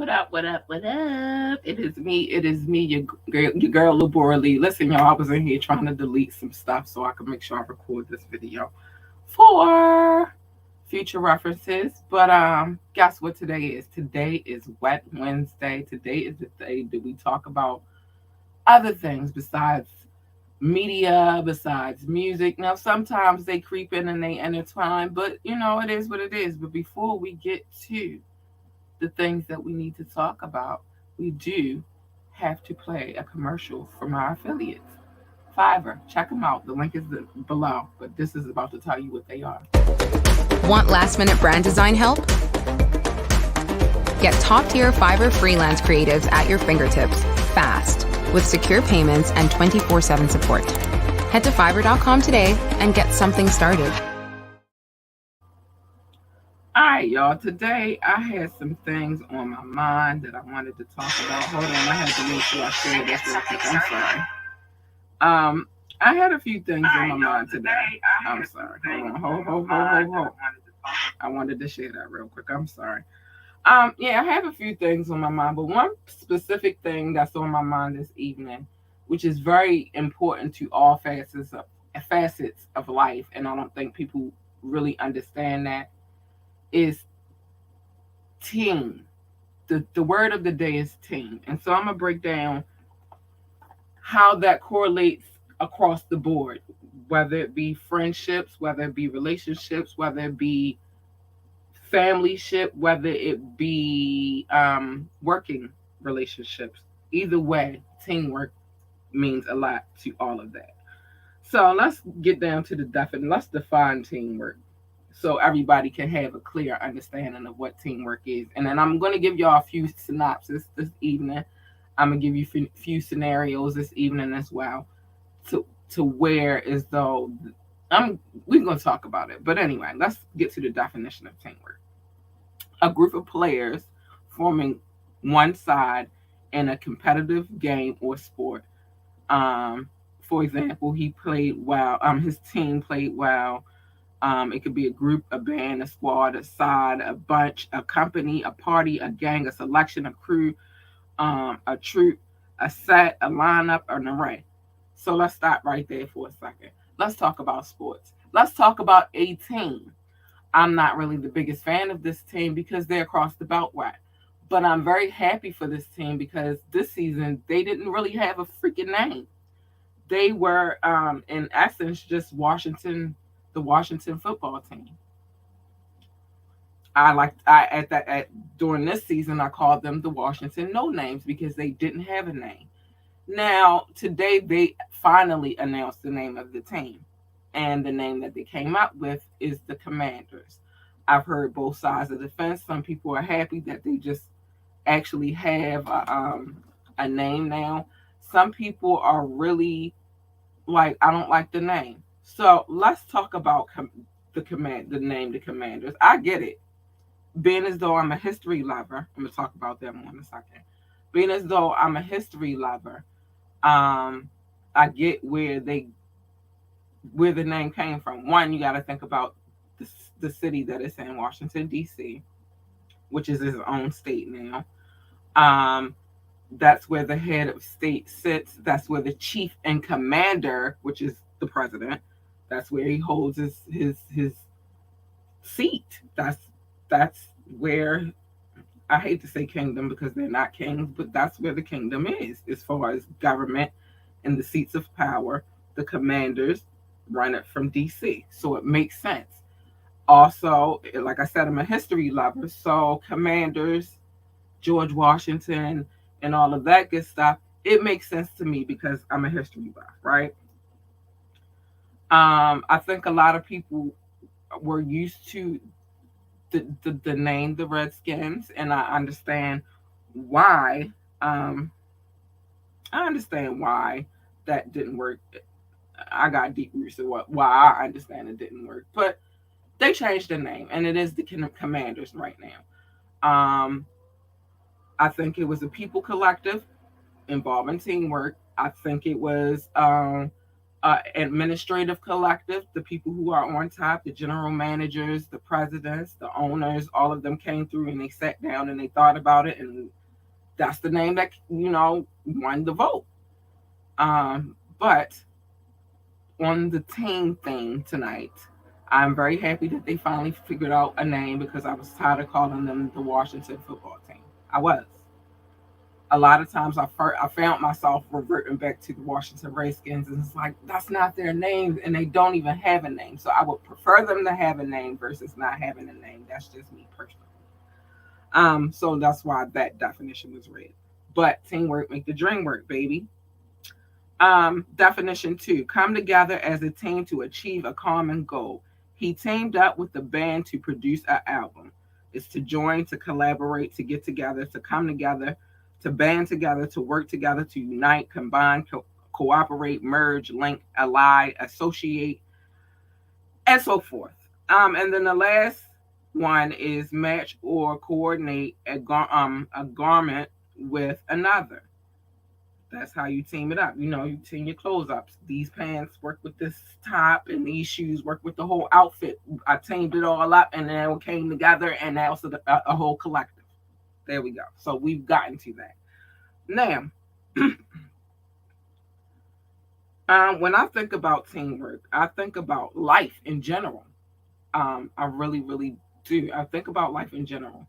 What up? What up? What up? It is me. Your girl, Laborally. Listen, y'all, I was in here trying to delete some stuff so I could make sure I record this video for future references. But guess what today is? Today is Wet Wednesday. Today is the day that we talk about other things besides media, besides music. Now, sometimes they creep in and they intertwine, but it is what it is. But before we get to the things that we need to talk about, we do have to play a commercial from our affiliates. Fiverr, check them out. The link is below, but this is about to tell you what they are. Want last-minute brand design help? Get top-tier Fiverr freelance creatives at your fingertips, fast, with secure payments and 24/7 support. Head to fiverr.com today and get something started. All right, y'all. Today I had some things on my mind that I wanted to talk about. Hold on, I had to make sure I share this real quick. I'm sorry. I had a few things on my mind today. I'm sorry. Hold on. I wanted to share that real quick. I'm sorry. Yeah, I have a few things on my mind, but one specific thing that's on my mind this evening, which is very important to all facets of life, and I don't think people really understand that, is team. The word of the day is team. And so I'm going to break down how that correlates across the board, whether it be friendships, whether it be relationships, whether it be family ship, whether it be working relationships. Either way, teamwork means a lot to all of that. So let's get down to the definition. Let's define teamwork so everybody can have a clear understanding of what teamwork is. And then I'm going to give y'all a few synopsis this evening. I'm going to give you a few scenarios this evening as well to where as though we're going to talk about it. But anyway, let's get to the definition of teamwork. A group of players forming one side in a competitive game or sport. For example, he played well. His team played well. It could be a group, a band, a squad, a side, a bunch, a company, a party, a gang, a selection, a crew, a troop, a set, a lineup, or an array. So let's stop right there for a second. Let's talk about sports. Let's talk about a team. I'm not really the biggest fan of this team because they're across the beltway. But I'm very happy for this team because this season they didn't really have a freaking name. They were, in essence, just the Washington football team. During this season I called them the Washington No Names because they didn't have a name. Now today they finally announced the name of the team, and the name that they came up with is the Commanders. I've heard both sides of the fence. Some people are happy that they just actually have a name now. Some people are really like, I don't like the name. So let's talk about the name, the Commanders. I get it. Being as though I'm a history lover, I'm gonna talk about that more in a second. Being as though I'm a history lover, I get where the name came from. One, you got to think about the city that it's in, Washington D.C., which is its own state now. That's where the head of state sits. That's where the chief and commander, which is the president, that's where he holds his seat. That's where, I hate to say kingdom because they're not kings, but that's where the kingdom is as far as government and the seats of power. The commanders run it from DC, so it makes sense. Also, like I said, I'm a history lover, so commanders, George Washington, and all of that good stuff, it makes sense to me because I'm a history buff, right? I think a lot of people were used to the name the Redskins, and I understand why. I understand why that didn't work. I got deep roots of why I understand it didn't work, but they changed the name, and it is the Commanders right now. I think it was a people collective involving teamwork. I think it was administrative collective, the people who are on top, the general managers, the presidents, the owners, all of them came through and they sat down and they thought about it, and that's the name that won the vote. But on the team thing tonight, I'm very happy that they finally figured out a name because I was tired of calling them the Washington football team. I was. A lot of times I found myself reverting back to the Washington Redskins, and it's like, that's not their name, and they don't even have a name. So I would prefer them to have a name versus not having a name. That's just me personally. So that's why that definition was read. But teamwork make the dream work, baby. Definition 2: come together as a team to achieve a common goal. He teamed up with the band to produce an album. It's to join, to collaborate, to get together, to come together, to band together, to work together, to unite, combine, cooperate, merge, link, ally, associate, and so forth. And then the last one is match or coordinate a garment with another. That's how you team it up. You team your clothes up. These pants work with this top, and these shoes work with the whole outfit. I teamed it all up, and then it came together, and now it's a whole collective. There we go. So we've gotten to that. Now, when I think about teamwork, I think about life in general. I really, really do. I think about life in general.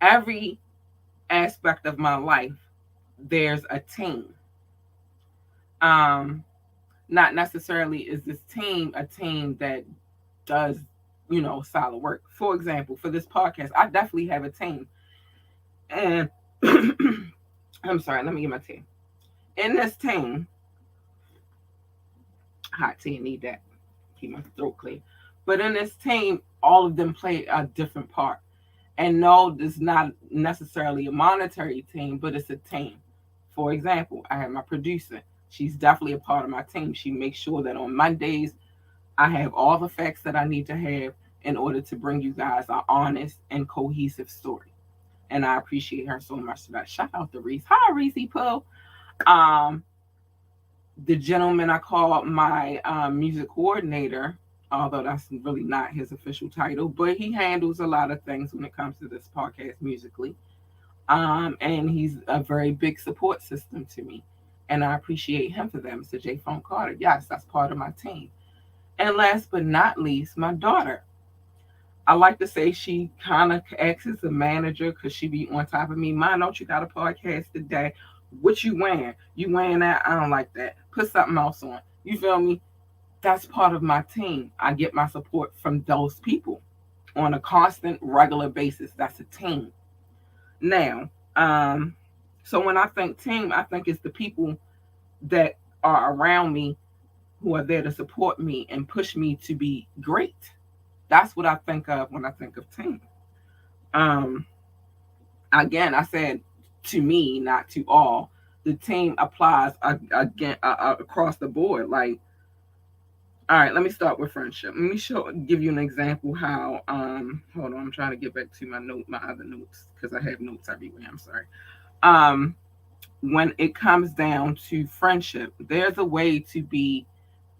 Every aspect of my life, there's a team. Not necessarily is this team a team that does, solid work. For example, for this podcast, I definitely have a team. And I'm sorry, let me get my tea. In this team, hot tea, need that. Keep my throat clear. But in this team, all of them play a different part. And no, it's not necessarily a monetary team, but it's a team. For example, I have my producer. She's definitely a part of my team. She makes sure that on Mondays, I have all the facts that I need to have in order to bring you guys an honest and cohesive story. And I appreciate her so much for that. Shout out to Reese. Hi, Reese Poe. The gentleman I call my music coordinator, although that's really not his official title, but he handles a lot of things when it comes to this podcast musically. And he's a very big support system to me. And I appreciate him for that, Mr. J. Phone Carter. Yes, that's part of my team. And last but not least, my daughter. I like to say she kind of acts as a manager because she be on top of me. Mom, don't you got a podcast today? What you wearing? You wearing that? I don't like that. Put something else on. You feel me? That's part of my team. I get my support from those people on a constant, regular basis. That's a team. Now, so when I think team, I think it's the people that are around me who are there to support me and push me to be great. That's what I think of when I think of team. Um, Again, I said to me, not to all. The team applies again across the board. Like, all right, let me start with friendship. Let me give you an example how. Hold on, I'm trying to get back to my other notes because I have notes everywhere. I'm sorry. Um, when it comes down to friendship, there's a way to be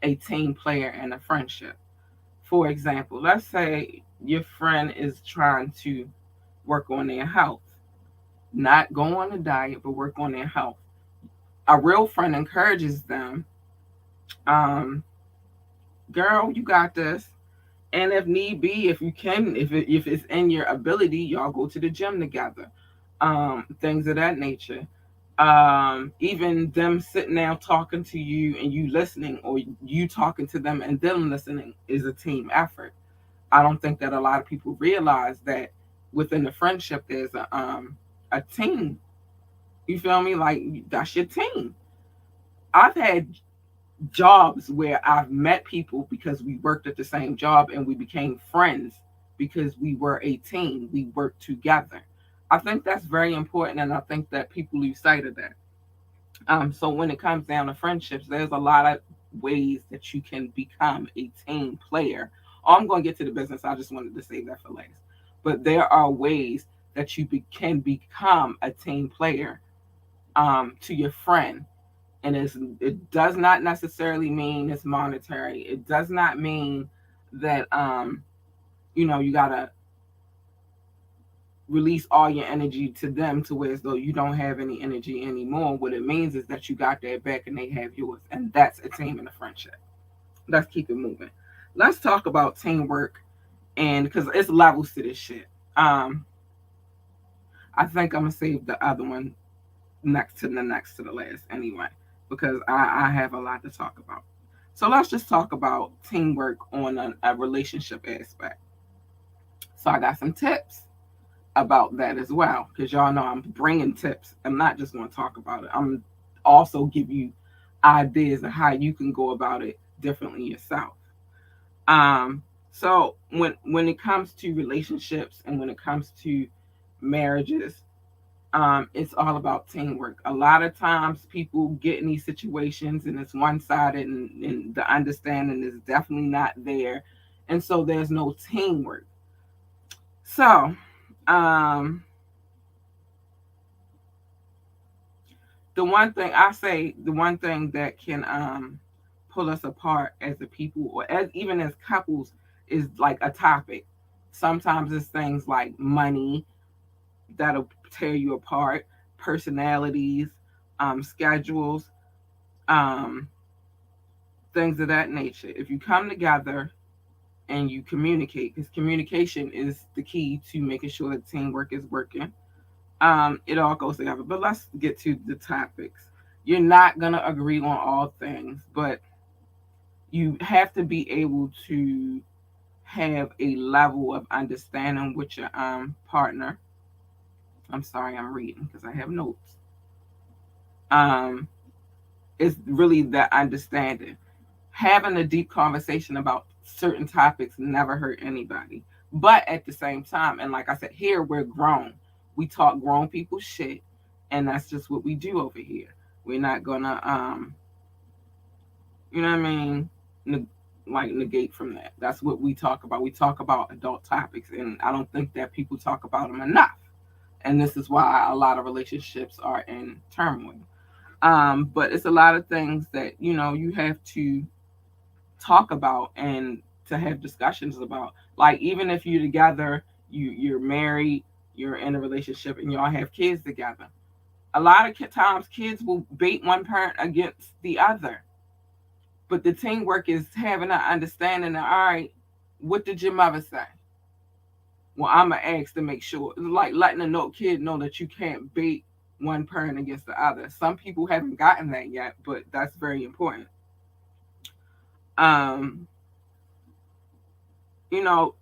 a team player in a friendship. For example, let's say your friend is trying to work on their health, not go on a diet, but work on their health. A real friend encourages them, um, girl, you got this. And if need be, if you can, if it's in your ability, y'all go to the gym together. Things of that nature. Even them sitting down talking to you and you listening, or you talking to them and them listening, is a team effort. I don't think that a lot of people realize that within the friendship there's a team. You feel me? Like, that's your team. I've had jobs where I've met people because we worked at the same job and we became friends because we were a team. We worked together. I think that's very important, and I think that people lose sight of that. So when it comes down to friendships, there's a lot of ways that you can become a team player. Oh, I'm going to get to the business. I just wanted to save that for last. But there are ways that you can become a team player to your friend. And it does not necessarily mean it's monetary. It does not mean that you gotta release all your energy to them to where as though you don't have any energy anymore. What it means is that you got their back and they have yours, and that's a team and a friendship. Let's keep it moving. Let's talk about teamwork, and because it's levels to this shit. Um, I think I'm gonna save the other one next to the last anyway, because I have a lot to talk about. So let's just talk about teamwork on a relationship aspect. So I got some tips about that as well, because y'all know I'm bringing tips. I'm not just going to talk about it. I'm also give you ideas of how you can go about it differently yourself. Um, so when it comes to relationships and when it comes to marriages, it's all about teamwork. A lot of times people get in these situations and it's one sided, and the understanding is definitely not there. And so there's no teamwork. So, um, the one thing that can pull us apart as a people or as even as couples is like a topic. Sometimes it's things like money that'll tear you apart, personalities, schedules, um, things of that nature. If you come together and you communicate, because communication is the key to making sure that teamwork is working, it all goes together. But let's get to the topics. You're not gonna agree on all things, but you have to be able to have a level of understanding with your partner. I'm sorry, I'm reading because I have notes. Um, it's really that understanding. Having a deep conversation about certain topics never hurt anybody. But at the same time, and like I said, here we're grown. We talk grown people shit, and that's just what we do over here. We're not gonna you know what I mean, ne- like negate from that. That's what we talk about. We talk about adult topics, and I don't think that people talk about them enough. And this is why a lot of relationships are in turmoil. But it's a lot of things that you have to talk about and to have discussions about. Like even if you're together, you're married, you're in a relationship, and y'all have kids together. A lot of times, kids will bait one parent against the other. But the teamwork is having an understanding that, all right, what did your mother say? Well, I'm going to ask to make sure. It's like letting a kid know that you can't bait one parent against the other. Some people haven't gotten that yet, but that's very important. Um, you know,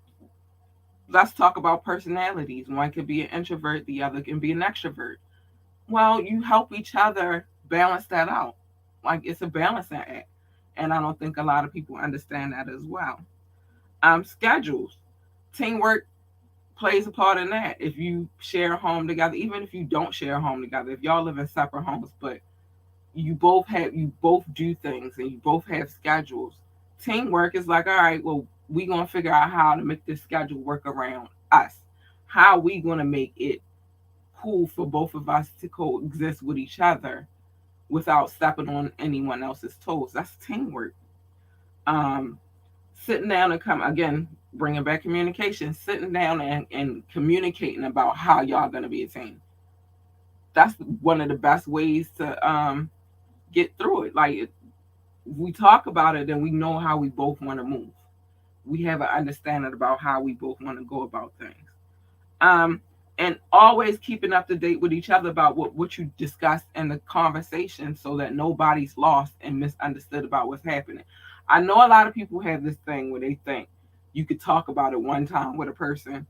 let's talk about personalities. One could be an introvert, the other can be an extrovert. Well, you help each other balance that out. Like it's a balancing act. And I don't think a lot of people understand that as well. Schedules. Teamwork plays a part in that. If you share a home together, even if you don't share a home together, if y'all live in separate homes, but you both do things and you both have schedules. Teamwork is like, all right, well, we gonna figure out how to make this schedule work around us. How we gonna make it cool for both of us to coexist with each other without stepping on anyone else's toes. That's teamwork. Um, Sitting down and come again, bringing back communication, sitting down and communicating about how y'all gonna be a team. That's one of the best ways to get through it. Like we talk about it, and we know how we both want to move. We have an understanding about how we both want to go about things. Um, and always keeping up to date with each other about what you discussed in the conversation so that nobody's lost and misunderstood about what's happening. I know a lot of people have this thing where they think you could talk about it one time with a person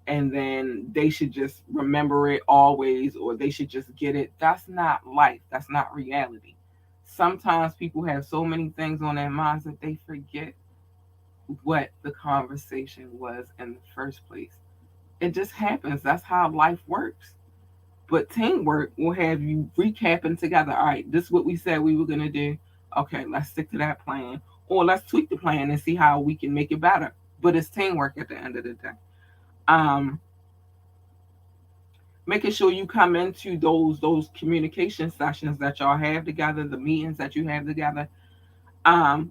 and then they should just remember it always or they should just get it. That's not life. That's not reality. Sometimes people have so many things on their minds that they forget what the conversation was in the first place. It just happens. That's how life works. But teamwork will have you recapping together. All right, this is what we said we were going to do. Okay, let's stick to that plan. Or let's tweak the plan and see how we can make it better. But it's teamwork at the end of the day. Um, making sure you come into those communication sessions that y'all have together, the meetings that you have together,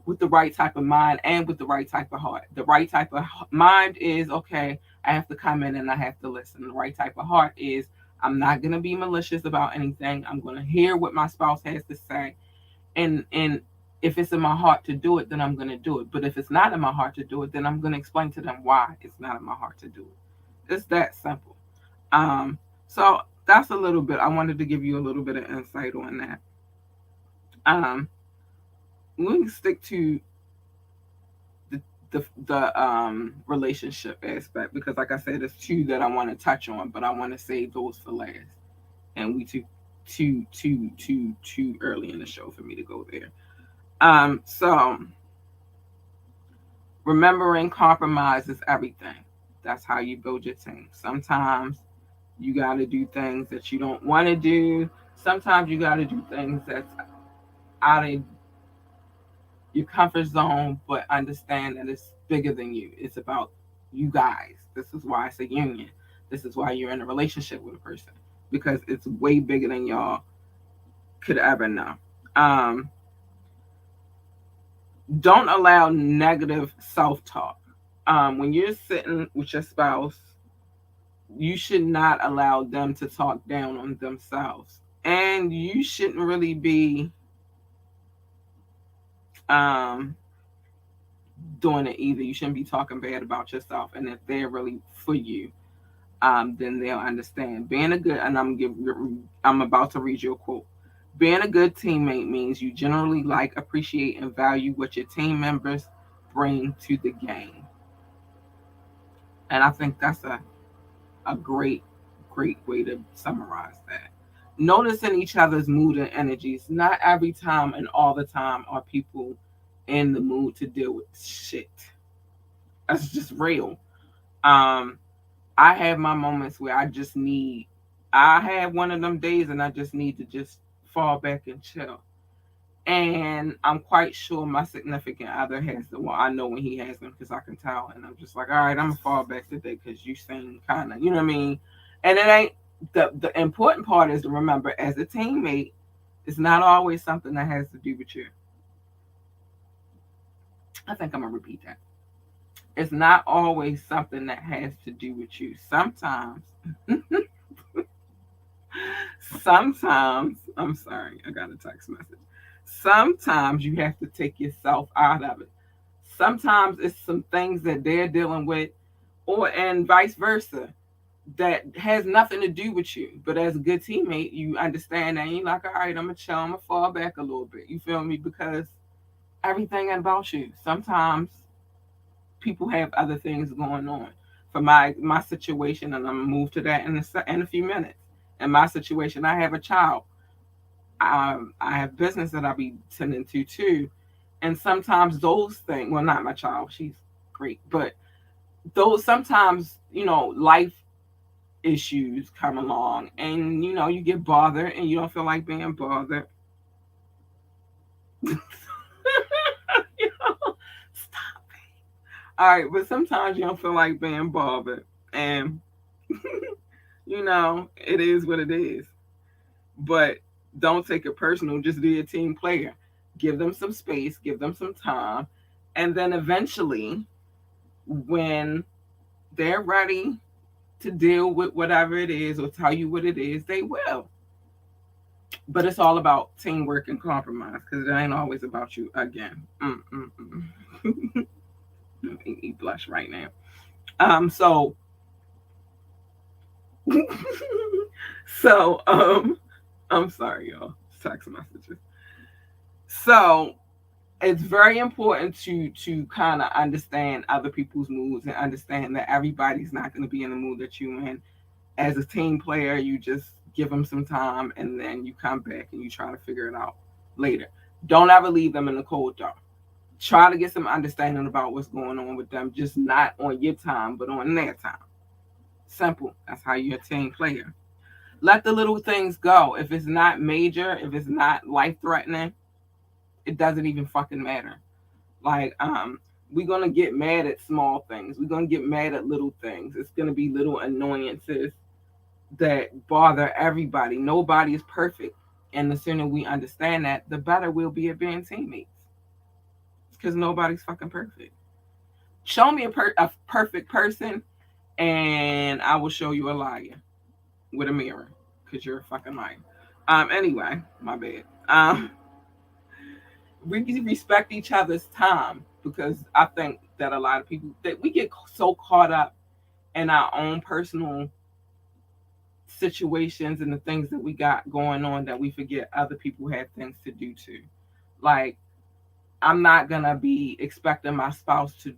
with the right type of mind and with the right type of heart. The right type of mind is, okay, I have to come in and I have to listen. The right type of heart is, I'm not going to be malicious about anything. I'm going to hear what my spouse has to say. And if it's in my heart to do it, then I'm going to do it. But if it's not in my heart to do it, then I'm going to explain to them why it's not in my heart to do it. It's that simple. So that's a little bit. I wanted to give you a little bit of insight on that. Um, we can stick to the relationship aspect, because like I said, there's two that I want to touch on, but I want to save those for last. And we too early in the show for me to go there. So remembering compromise is everything. That's how you build your team. Sometimes you got to do things that you don't want to do. Sometimes you got to do things that's out of your comfort zone, but understand that it's bigger than you. It's about you guys. This is why it's a union. This is why you're in a relationship with a person, because it's way bigger than y'all could ever know. Um, don't allow negative self talk. When you're sitting with your spouse, you should not allow them to talk down on themselves. And you shouldn't really be um, doing it either. You shouldn't be talking bad about yourself. And if they're really for you, then they'll understand. Being a good, and I'm about to read you a quote. Being a good teammate means you generally like, appreciate, and value what your team members bring to the game. And I think that's a great way to summarize that. Noticing each other's mood and energies. Not every time and all the time are people in the mood to deal with shit. That's just real. Um, I have my moments where I have one of them days and I just need to just fall back and chill. And I'm quite sure my significant other has them. Well, I know when he has them because I can tell. And I'm just like, all right, I'm going to fall back today because you seem kind of, you know what I mean? And it ain't, the important part is to remember, as a teammate, it's not always something that has to do with you. I think I'm going to repeat that. It's not always something that has to do with you. Sometimes, I'm sorry, I got a text message. Sometimes you have to take yourself out of it. Sometimes it's some things that they're dealing with, or and vice versa, that has nothing to do with you. But as a good teammate, you understand that, and you're like, all right, I'm gonna chill, I'm gonna fall back a little bit. You feel me? Because everything ain't about you. Sometimes people have other things going on. For my situation, and I'm gonna move to that in a few minutes. In my situation, I have a child. I have business that I be tending to too, and sometimes those things. Well, not my child; she's great, but those sometimes, life issues come along, and you get bothered, and you don't feel like being bothered. Stop it. All right, but sometimes you don't feel like being bothered, and it is what it is. But don't take it personal. Just be a team player. Give them some space, give them some time, and then eventually, when they're ready to deal with whatever it is or tell you what it is, they will. But it's all about teamwork and compromise, because it ain't always about you again. Make me blush right now. So so I'm sorry, y'all. Text messages. So it's very important to kind of understand other people's moods and understand that everybody's not going to be in the mood that you in. As a team player, you just give them some time and then you come back and you try to figure it out later. Don't ever leave them in the cold dark. Try to get some understanding about what's going on with them, just not on your time, but on their time. Simple. That's how you're a team player. Let the little things go. If it's not major, if it's not life threatening, it doesn't even fucking matter. Like, we're gonna get mad at small things. We're gonna get mad at little things. It's gonna be little annoyances. that bother everybody. Nobody is perfect. And the sooner we understand that, the better we'll be at being teammates. Because nobody's fucking perfect. Show me a perfect person, and I will show you a liar with a mirror. Because you're a fucking liar. Anyway, my bad. We respect each other's time, because I think that a lot of people, that we get so caught up in our own personal situations and the things that we got going on that we forget other people have things to do too. Like, I'm not gonna be expecting my spouse to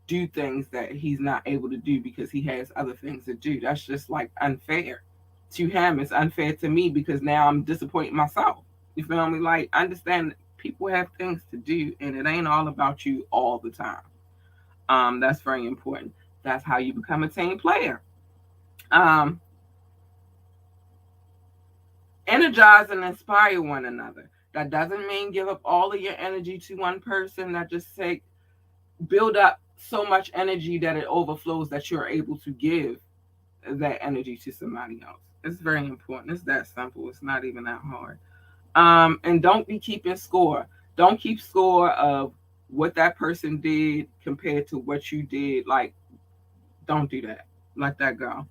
do things that he's not able to do because he has other things to do. That's just like unfair to him. It's unfair to me because now I'm disappointing myself. You feel me? Like, understand that people have things to do and it ain't all about you all the time. That's very important. That's how you become a team player. Energize and inspire one another. That doesn't mean give up all of your energy to one person. That just say build up so much energy that it overflows, that you're able to give that energy to somebody else. It's very important. It's that simple. It's not even that hard. And don't be keeping score. Don't keep score of what that person did compared to what you did. Like, don't do that. Let that go.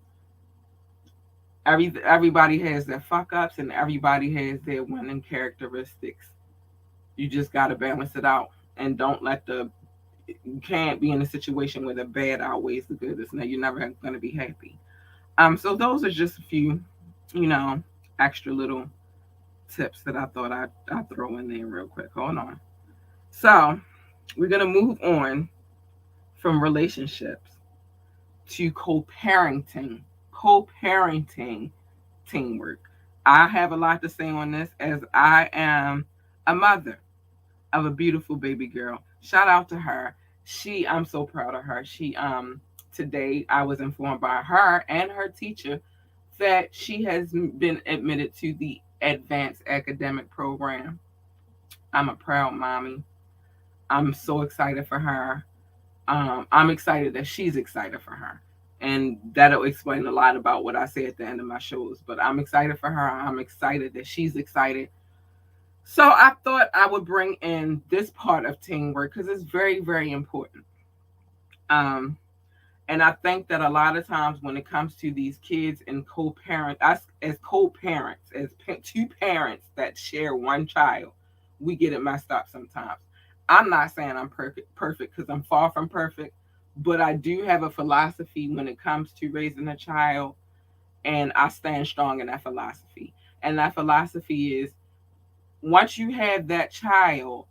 Everybody has their fuck ups and everybody has their winning characteristics. You just got to balance it out, and don't let you can't be in a situation where the bad outweighs the good. Now you're never going to be happy. So those are just a few, extra little tips that I thought I'd throw in there real quick. Hold on. So we're going to move on from relationships to co-parenting teamwork. I have a lot to say on this, as I am a mother of a beautiful baby girl. Shout out to her. I'm so proud of her. Today I was informed by her and her teacher that she has been admitted to the advanced academic program. I'm a proud mommy. I'm so excited for her. I'm excited that she's excited for her. And that'll explain a lot about what I say at the end of my shows. But I'm excited for her. I'm excited that she's excited. So I thought I would bring in this part of teamwork because it's very, very important. And I think that a lot of times when it comes to these kids and co-parents, us as co-parents, as two parents that share one child, we get it messed up sometimes. I'm not saying I'm perfect because I'm far from perfect. But I do have a philosophy when it comes to raising a child, and I stand strong in that philosophy. And that philosophy is, once you have that child,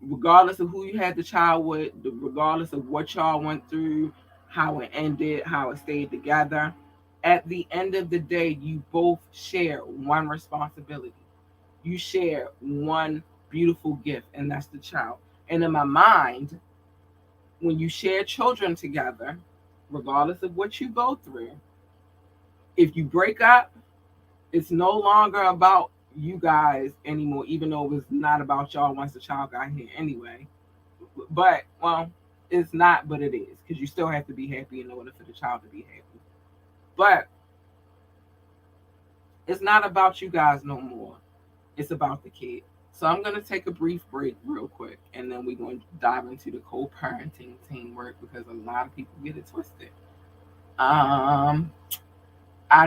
regardless of who you had the child with, regardless of what y'all went through, how it ended, how it stayed together, at the end of the day, you both share one responsibility. You share one beautiful gift, and that's the child. And in my mind, when you share children together, regardless of what you go through, if you break up, it's no longer about you guys anymore, even though it was not about y'all once the child got here anyway. But, well, it's not, but it is, because you still have to be happy in order for the child to be happy. But it's not about you guys no more. It's about the kid. So I'm going to take a brief break real quick, and then we're going to dive into the co-parenting teamwork, because a lot of people get it twisted. Our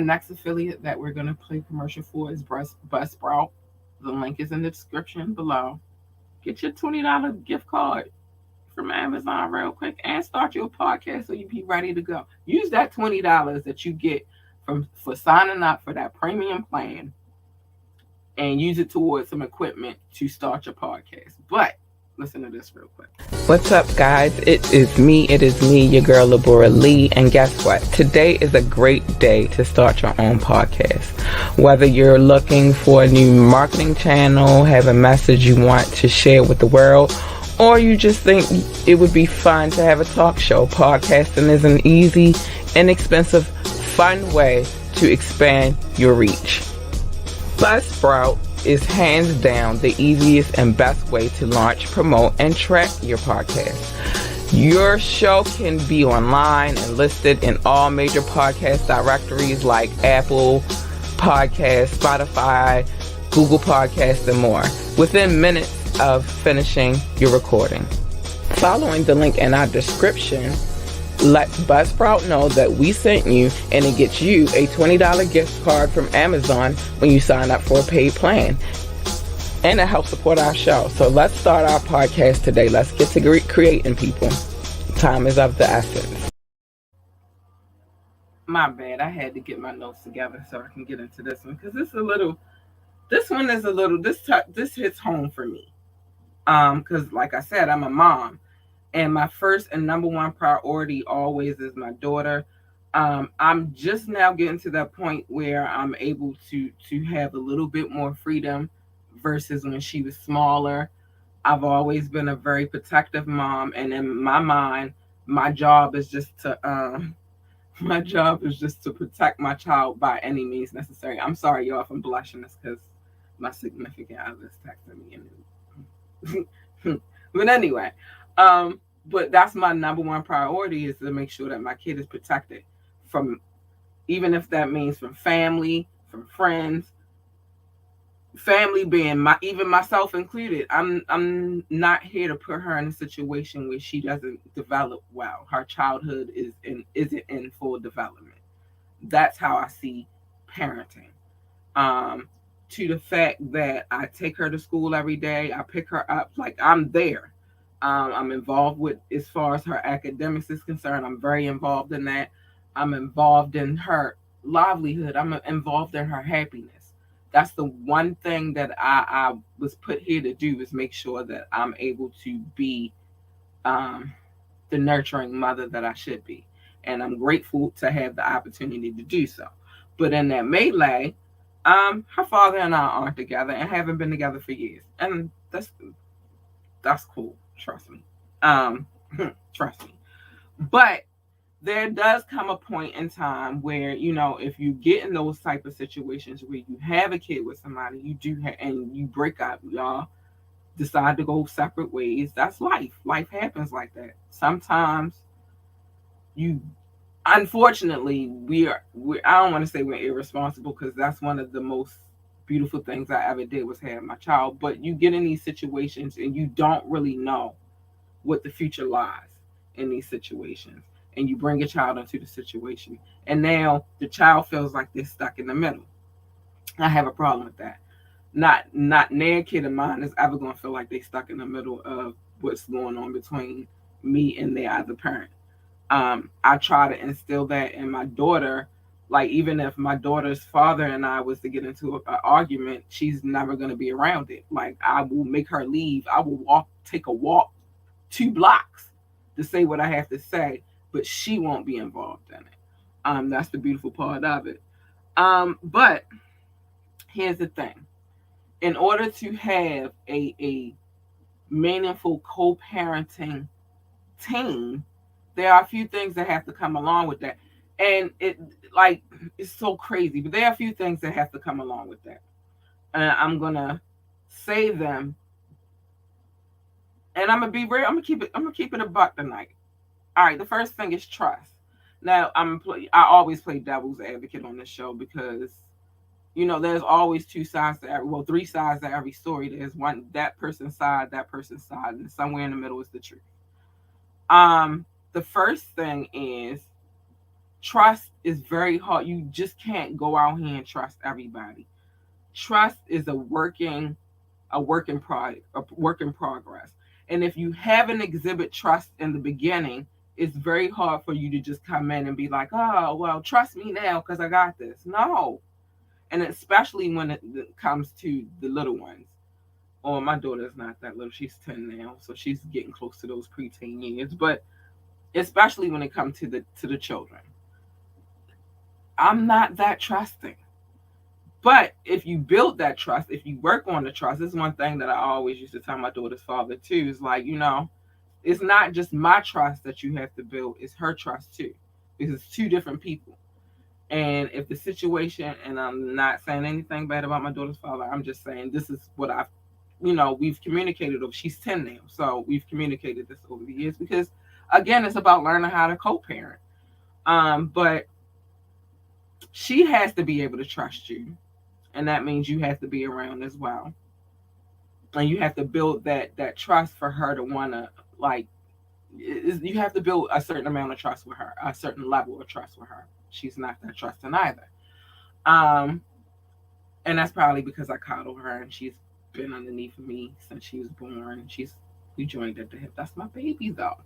next affiliate that we're going to play commercial for is Buzzsprout. The link is in the description below. Get your $20 gift card from Amazon real quick and start your podcast so you be ready to go. Use that $20 that you get for signing up for that premium plan and use it towards some equipment to start your podcast. But listen to this real quick. What's up, guys? It is me, your girl, Labora Lee. And guess what? Today is a great day to start your own podcast. Whether you're looking for a new marketing channel, have a message you want to share with the world, or you just think it would be fun to have a talk show, podcasting is an easy, inexpensive, fun way to expand your reach. Buzzsprout is hands down the easiest and best way to launch, promote, and track your podcast. Your show can be online and listed in all major podcast directories like Apple Podcasts, Spotify, Google Podcasts, and more within minutes of finishing your recording. Following the link in our description, let Buzzsprout know that we sent you, and it gets you a $20 gift card from Amazon when you sign up for a paid plan. And it helps support our show. So let's start our podcast today. Let's get to creating, people. Time is of the essence. My bad. I had to get my notes together so I can get into this one because this hits home for me. Because like I said, I'm a mom, and my first and number one priority always is my daughter. I'm just now getting to that point where I'm able to have a little bit more freedom versus when she was smaller. I've always been a very protective mom, and in my mind, my job is just to protect my child by any means necessary. I'm sorry, y'all, if I'm blushing. This because my significant other is texting me. But anyway, but that's my number one priority, is to make sure that my kid is protected from, even if that means from family, from friends. Family being even myself included. I'm not here to put her in a situation where she doesn't develop well. Her childhood isn't in full development. That's how I see parenting. To the fact that I take her to school every day, I pick her up, like I'm there. I'm involved with, as far as her academics is concerned, I'm very involved in that. I'm involved in her livelihood. I'm involved in her happiness. That's the one thing that I was put here to do, is make sure that I'm able to be the nurturing mother that I should be. And I'm grateful to have the opportunity to do so. But in that melee, her father and I aren't together and haven't been together for years. And that's cool. Trust me. Trust me. But there does come a point in time where, if you get in those type of situations where you have a kid with somebody, and you break up, y'all decide to go separate ways. That's life. Life happens like that. Sometimes unfortunately, I don't want to say we're irresponsible, because that's one of the most beautiful things I ever did, was have my child. But you get in these situations and you don't really know what the future lies in these situations. And you bring a child into the situation, and now the child feels like they're stuck in the middle. I have a problem with that. Not near kid of mine is ever going to feel like they're stuck in the middle of what's going on between me and their other parent. I try to instill that in my daughter. Like, even if my daughter's father and I was to get into an argument, she's never going to be around it. Like, I will make her leave. I will take a walk 2 blocks to say what I have to say, but she won't be involved in it. That's the beautiful part of it. But here's the thing. In order to have a meaningful co-parenting team, there are a few things that have to come along with that. And it's so crazy, but there are a few things that have to come along with that. And I'm going to say them. And I'm going to be real. I'm going to keep it a buck tonight. All right, the first thing is trust. Now, I always play devil's advocate on this show, because, there's always 2 sides to 3 sides to every story. There's one, that person's side, and somewhere in the middle is the truth. The first thing is, trust is very hard. You just can't go out here and trust everybody. Trust is a work in progress. And if you haven't exhibit trust in the beginning, it's very hard for you to just come in and be like, oh, well, trust me now because I got this. No. And especially when it comes to the little ones. Oh, my daughter's not that little. She's 10 now, so she's getting close to those preteen years. But especially when it comes to the children, I'm not that trusting. But if you build that trust, if you work on the trust, this is one thing that I always used to tell my daughter's father too, is like, it's not just my trust that you have to build, it's her trust too, because it's 2 different people. And if the situation, and I'm not saying anything bad about my daughter's father, I'm just saying this is what we've communicated over. She's 10 now, so we've communicated this over the years, because again, it's about learning how to co-parent. But she has to be able to trust you, and that means you have to be around as well, and you have to build that trust for her to want to, like, you have to build a certain amount of trust with her, a certain level of trust with her. She's not that trusting either. Um, and that's probably because I coddle her and she's been underneath me since she was born. We joined at the hip. That's my baby though.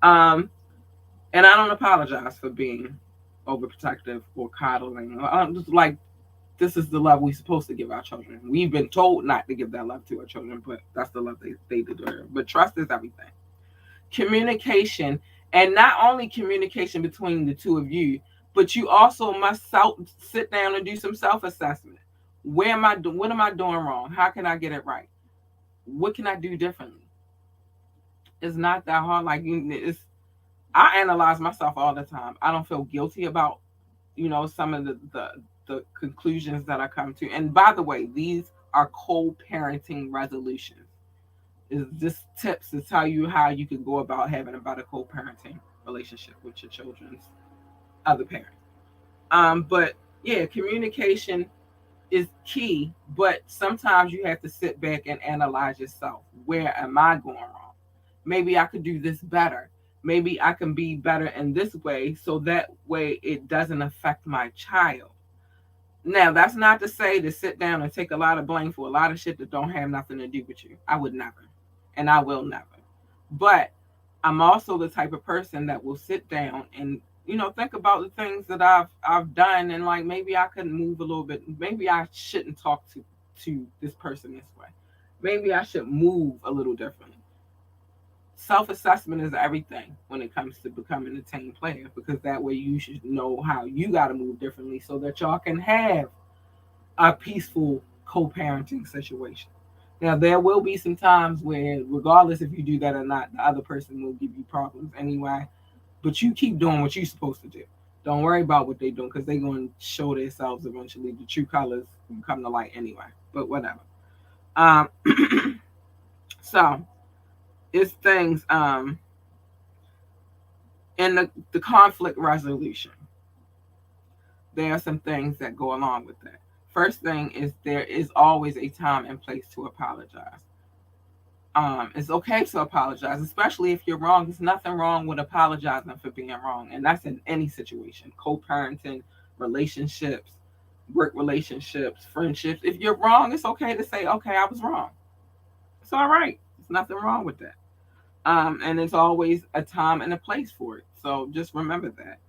Um, and I don't apologize for being overprotective or coddling. I'm just like, this is the love we're supposed to give our children. We've been told not to give that love to our children, but that's the love they deserve. But trust is everything. Communication, and not only communication between the two of you, but you also must sit down and do some self-assessment. What am I doing wrong? How can I get it right? What can I do differently? It's not that hard. Like, it's, I analyze myself all the time. I don't feel guilty about, some of the conclusions that I come to. And by the way, these are co-parenting resolutions. Is just tips to tell you how you can go about having a better co-parenting relationship with your children's other parents. But yeah, communication is key, but sometimes you have to sit back and analyze yourself. Where am I going wrong? Maybe I could do this better. Maybe I can be better in this way so that way it doesn't affect my child. Now, that's not to say to sit down and take a lot of blame for a lot of shit that don't have nothing to do with you. I would never. And I will never. But I'm also the type of person that will sit down and think about the things that I've done, and like, maybe I could move a little bit. Maybe I shouldn't talk to this person this way. Maybe I should move a little differently. Self-assessment is everything when it comes to becoming a team player, because that way you should know how you got to move differently so that y'all can have a peaceful co-parenting situation. Now, there will be some times where, regardless if you do that or not, the other person will give you problems anyway. But you keep doing what you're supposed to do. Don't worry about what they're doing, because they're going to show themselves eventually. The true colors will come to light anyway. But whatever. Um, so it's things in the conflict resolution. There are some things that go along with that. First thing is, there is always a time and place to apologize. It's okay to apologize, especially if you're wrong. There's nothing wrong with apologizing for being wrong, and that's in any situation: co-parenting, relationships, work relationships, friendships. If you're wrong, it's okay to say, "Okay, I was wrong." It's all right. There's nothing wrong with that. And it's always a time and a place for it. So just remember that.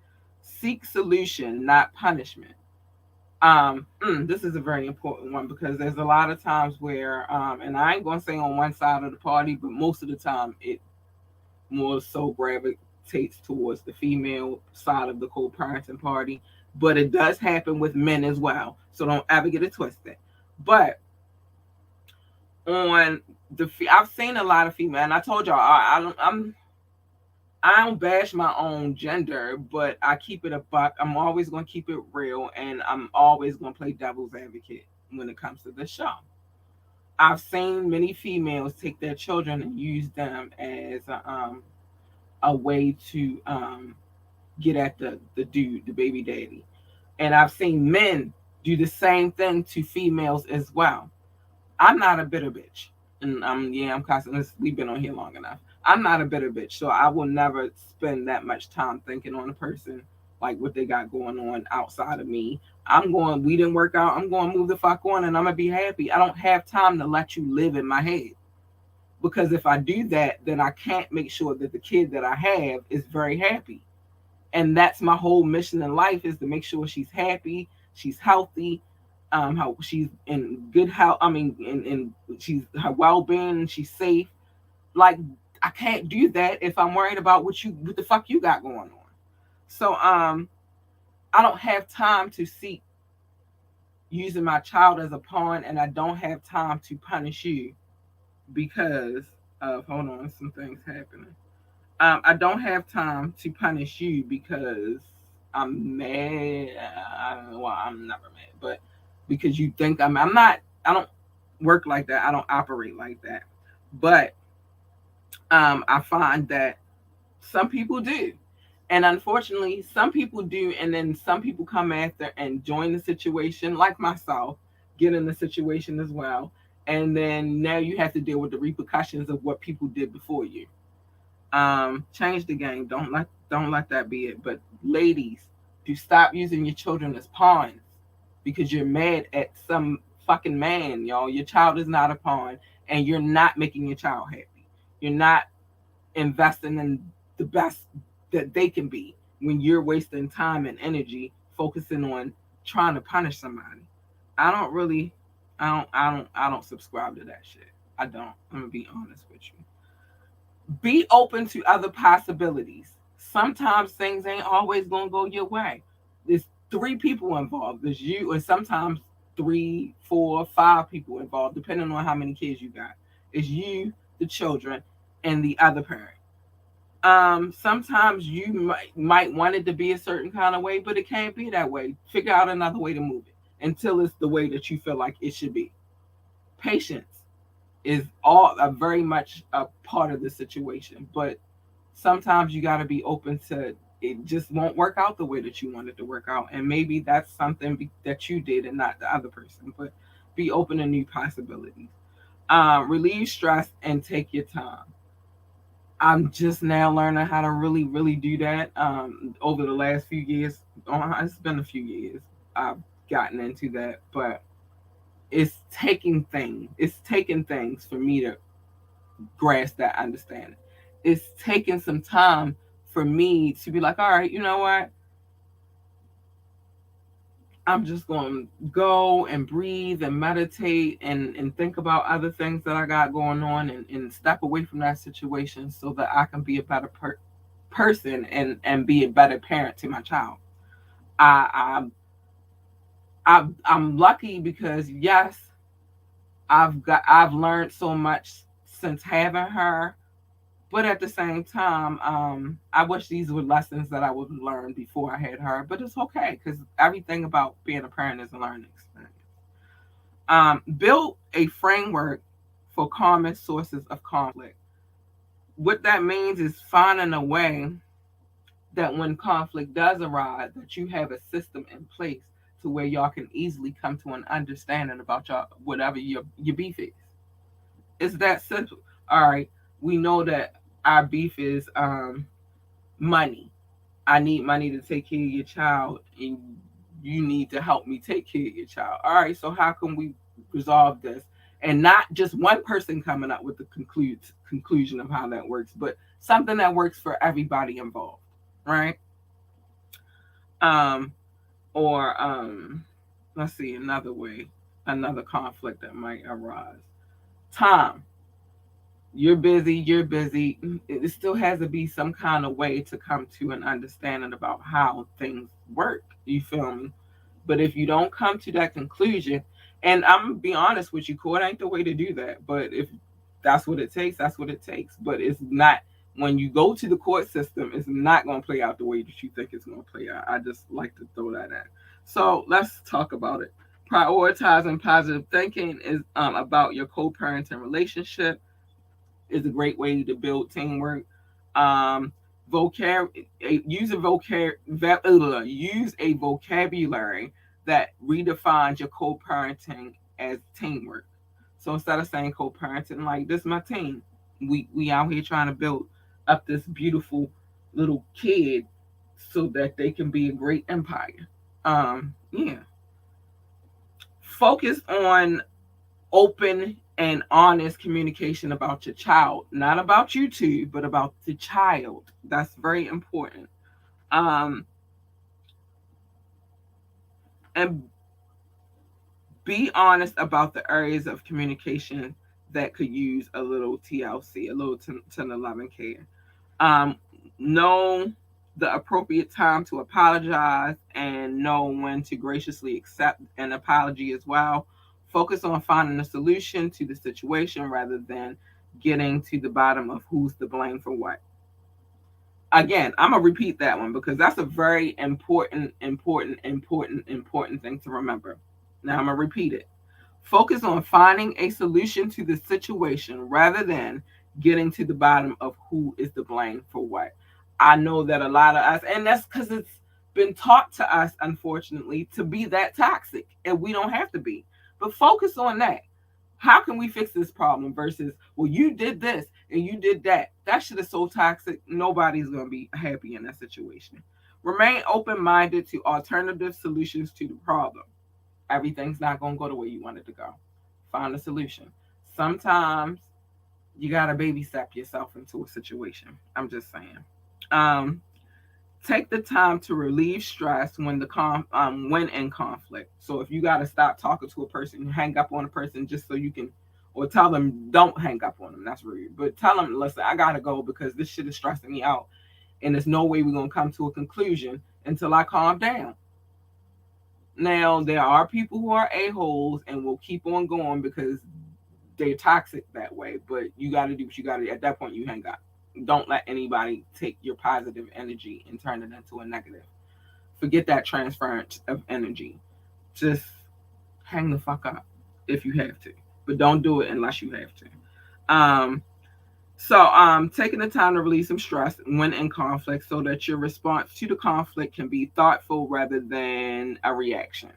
Seek solution, not punishment. This is a very important one, because there's a lot of times where, and I ain't gonna say on one side of the party, but most of the time it more so gravitates towards the female side of the co-parenting party. But it does happen with men as well, so don't ever get it twisted. But on I've seen a lot of female, and I told y'all, I don't bash my own gender, but I keep it a buck. I'm always going to keep it real, and I'm always going to play devil's advocate when it comes to this show. I've seen many females take their children and use them as a way to get at the dude, the baby daddy. And I've seen men do the same thing to females as well. I'm not a bitter bitch. And I'm constantly, we've been on here long enough. I'm not a bitter bitch, so I will never spend that much time thinking on a person, like what they got going on outside of me. We didn't work out, I'm going to move the fuck on, and I'm going to be happy. I don't have time to let you live in my head. Because if I do that, then I can't make sure that the kid that I have is very happy. And that's my whole mission in life, is to make sure she's happy, she's healthy, how she's in good health. I mean, in she's her well-being, she's safe. Like, I can't do that if I'm worried about what the fuck you got going on. So I don't have time to seek using my child as a pawn, and I don't have time to punish you because of, hold on, some things happening. I don't have time to punish you because I'm mad. Well, I'm never mad, but because you think I'm not. I don't work like that. I don't operate like that. But I find that Some people do. And unfortunately, some people do, and then some people come after and join the situation, like myself, get in the situation as well. And then now you have to deal with the repercussions of what people did before you. Change the game. Don't let that be it. But ladies, do stop using your children as pawns because you're mad at some fucking man, y'all. Your child is not a pawn, and you're not making your child happy. You're not investing in the best that they can be when you're wasting time and energy focusing on trying to punish somebody. I don't really I don't subscribe to that shit. I don't. I'm gonna be honest with you. Be open to other possibilities. Sometimes things ain't always gonna go your way. There's three people involved. There's you, and sometimes three, four, five people involved, depending on how many kids you got. It's you, the children, and the other parent. Sometimes you might want it to be a certain kind of way, but it can't be that way. Figure out another way to move it until it's the way that you feel like it should be. Patience is all a very much a part of the situation, but sometimes you got to be open to it just won't work out the way that you want it to work out, and maybe that's something that you did and not the other person. But be open to new possibilities. Relieve stress and take your time. I'm just now learning how to really, really do that. Over the last few years, it's been a few years I've gotten into that, but it's taking things for me to grasp that understanding. It's taking some time for me to be like, all right, you know what? I'm just going to go and breathe and meditate and think about other things that I got going on and step away from that situation so that I can be a better person and be a better parent to my child. I, I'm lucky because yes, I've learned so much since having her, but at the same time, I wish these were lessons that I would learn before I had her. But it's okay because everything about being a parent is a learning experience. Build a framework for common sources of conflict. What that means is finding a way that when conflict does arise, that you have a system in place to where y'all can easily come to an understanding about y'all whatever your beef is. It's that simple. All right, we know that our beef is money. I need money to take care of your child, and you need to help me take care of your child. All right, so how can we resolve this? And not just one person coming up with the conclusion of how that works, but something that works for everybody involved, right? Um, or let's see another way, another conflict that might arise. Time. You're busy. It still has to be some kind of way to come to an understanding about how things work. You feel me? But if you don't come to that conclusion, and I'm gonna be honest with you, court ain't the way to do that. But if that's what it takes, that's what it takes. But it's not when you go to the court system, it's not gonna play out the way that you think it's gonna play out. I just like to throw that in. So let's talk about it. Prioritizing positive thinking is about your co-parenting relationship is a great way to build teamwork. Um, use a vocabulary that redefines your co-parenting as teamwork. So instead of saying co-parenting, like this is my team. We out here trying to build up this beautiful little kid so that they can be a great empire. Yeah. Focus on open and honest communication about your child, not about you two, but about the child. That's very important. Um, and be honest about the areas of communication that could use a little TLC, a little 10 11 care. Um, know the appropriate time to apologize and know when to graciously accept an apology as well. Focus on finding a solution to the situation rather than getting to the bottom of who's to blame for what. Again, I'm gonna repeat that one because that's a very important thing to remember. Now I'm gonna repeat it. Focus on finding a solution to the situation rather than getting to the bottom of who is to blame for what. I know that a lot of us, and that's because it's been taught to us, unfortunately, to be that toxic, and we don't have to be. But focus on that. How can we fix this problem versus, well, you did this and you did that. That shit is so toxic. Nobody's going to be happy in that situation. Remain open minded to alternative solutions to the problem. Everything's not going to go the way you want it to go. Find a solution. Sometimes you got to baby step yourself into a situation. I'm just saying. Um, Take the time to relieve stress when when in conflict. So if you got to stop talking to a person, you hang up on a person just so you can, or tell them don't hang up on them. That's rude. But tell them, listen, I gotta go because this shit is stressing me out, and there's no way we're gonna come to a conclusion until I calm down. Now there are people who are a holes and will keep on going because they're toxic that way. But you got to do what you got to do. At that point, you hang up. Don't let anybody take your positive energy and turn it into a negative. Forget that transference of energy. Just hang the fuck up if you have to, but don't do it unless you have to. Taking the time to release some stress when in conflict so that your response to the conflict can be thoughtful rather than a reaction.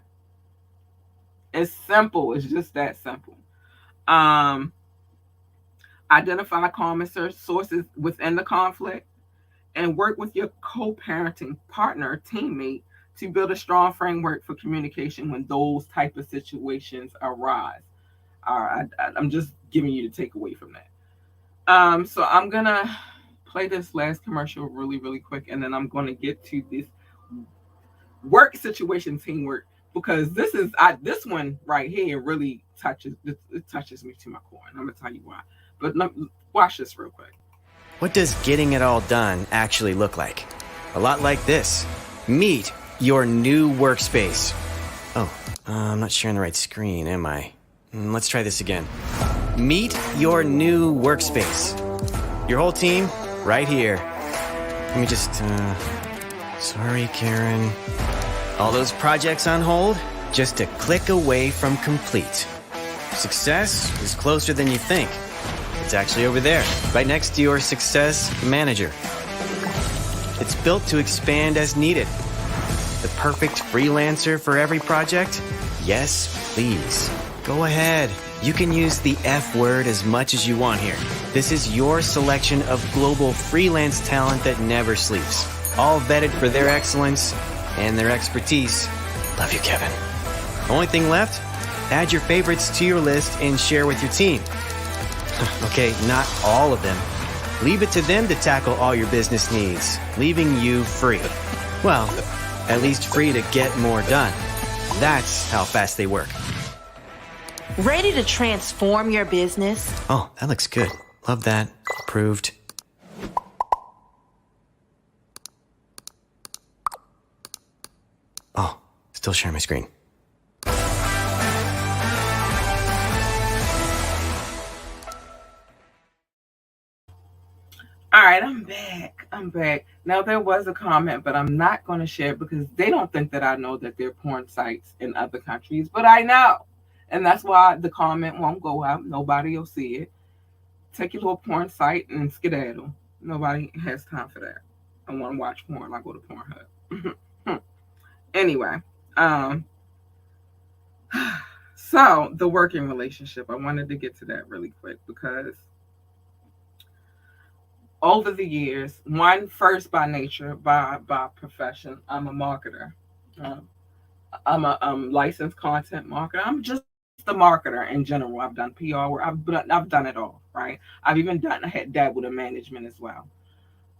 It's simple. It's just that simple. Um, Identify common sources within the conflict and work with your co-parenting partner, teammate, to build a strong framework for communication when those type of situations arise. All right, I'm just giving you the takeaway from that. So I'm gonna play this last commercial really, really quick, and then I'm gonna get to this work situation, teamwork, because this one right here really touches me to my core, and I'm gonna tell you why. But watch this real quick. What does getting it all done actually look like? A lot like this. Meet your new workspace. Oh, I'm not sharing the right screen, am I? Let's try this again. Meet your new workspace. Your whole team, right here. Let me just, sorry, Karen. All those projects on hold, just a click away from complete. Success is closer than you think. It's actually over there, right next to your success manager. It's built to expand as needed. The perfect freelancer for every project? Yes, please. Go ahead. You can use the F word as much as you want here. This is your selection of global freelance talent that never sleeps. All vetted for their excellence and their expertise. Love you, Kevin. Only thing left? Add your favorites to your list and share with your team. Okay, not all of them. Leave it to them to tackle all your business needs, leaving you free. Well, at least free to get more done. That's how fast they work. Ready to transform your business? Oh, that looks good. Love that. Approved. Oh, still sharing my screen. All right, I'm back. Now, there was a comment, but I'm not going to share it because they don't think that I know that there are porn sites in other countries, but I know. And that's why the comment won't go out. Nobody will see it. Take your little porn site and skedaddle. Nobody has time for that. I want to watch porn. I go to Pornhub. Anyway, so the working relationship. I wanted to get to that really quick because over the years, one first by nature, by profession, I'm a marketer. I'm a licensed content marketer. I'm just a marketer in general. I've done PR work. I've done it all, right? I had dabbled in management as well.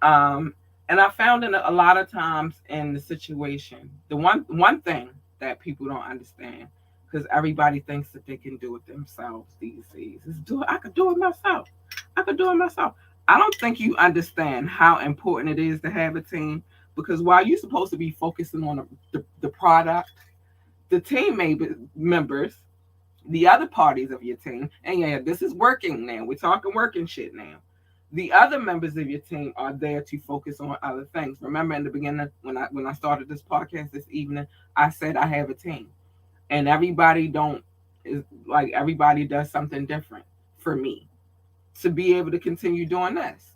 And I found in a lot of times in the situation, the one thing that people don't understand, because everybody thinks that they can do it themselves these days, is I could do it myself. I don't think you understand how important it is to have a team, because while you're supposed to be focusing on the product, the team members, the other parties of your team, and yeah, this is working now. We're talking working shit now. The other members of your team are there to focus on other things. Remember in the beginning when I started this podcast this evening, I said I have a team, and everybody does something different for me to be able to continue doing this.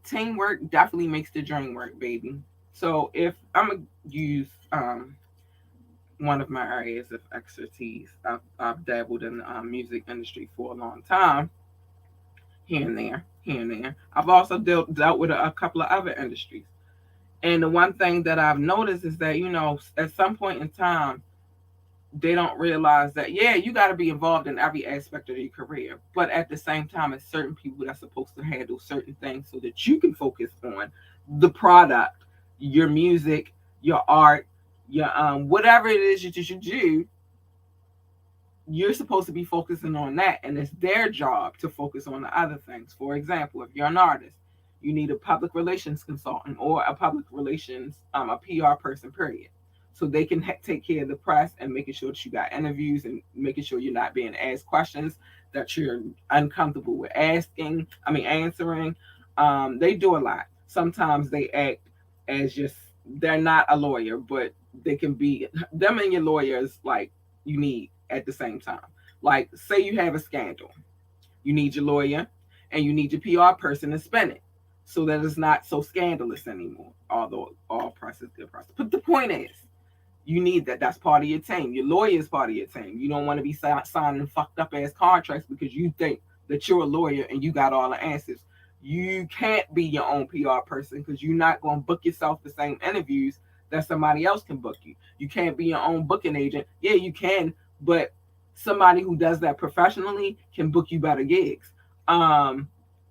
teamwork definitely makes the dream work, baby. So if I'm gonna use one of my areas of expertise, I've dabbled in the music industry for a long time, here and there, here and there. I've also dealt with a couple of other industries. And the one thing that I've noticed is that, at some point in time, they don't realize that, yeah, you got to be involved in every aspect of your career. But at the same time, it's certain people that's supposed to handle certain things so that you can focus on the product, your music, your art, your whatever it is that you should do. You're supposed to be focusing on that, and it's their job to focus on the other things. For example, if you're an artist, you need a public relations consultant or a public relations a PR person, period, so they can take care of the press and making sure that you got interviews and making sure you're not being asked questions that you're uncomfortable with answering. They do a lot. Sometimes they act as just, they're not a lawyer, but they can be, them and your lawyers, like, you need at the same time. Like, say you have a scandal, you need your lawyer and you need your PR person to spin it so that it's not so scandalous anymore. Although all press is good press, but the point is, you need that. That's part of your team. Your lawyer is part of your team. You don't want to be signing fucked up ass contracts because you think that you're a lawyer and you got all the answers. You can't be your own PR person because you're not going to book yourself the same interviews that somebody else can book you. You can't be your own booking agent. Yeah, you can, but somebody who does that professionally can book you better gigs.